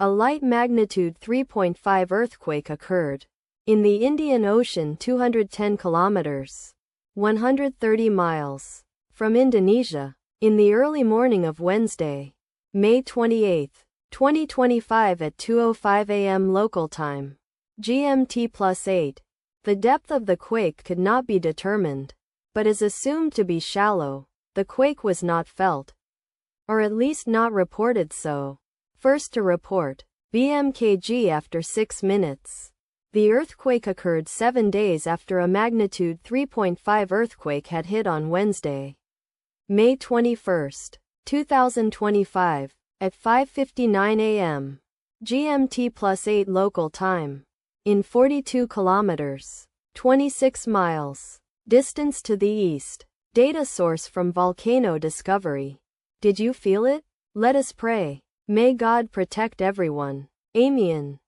A light magnitude 3.5 earthquake occurred in the Indian Ocean 210 kilometers, 130 miles from Indonesia in the early morning of Wednesday, May 28, 2025 at 2:05 a.m. local time, GMT+8. The depth of the quake could not be determined, but is assumed to be shallow. The quake was not felt, or at least not reported so. First to report, BMKG after 6 minutes. The earthquake occurred 7 days after a magnitude 3.5 earthquake had hit on Wednesday, May 21, 2025, at 5:59 a.m. GMT+8 local time, in 42 kilometers, 26 miles, distance to the east. Data source from Volcano Discovery. Did you feel it? Let us pray. May God protect everyone. Amen.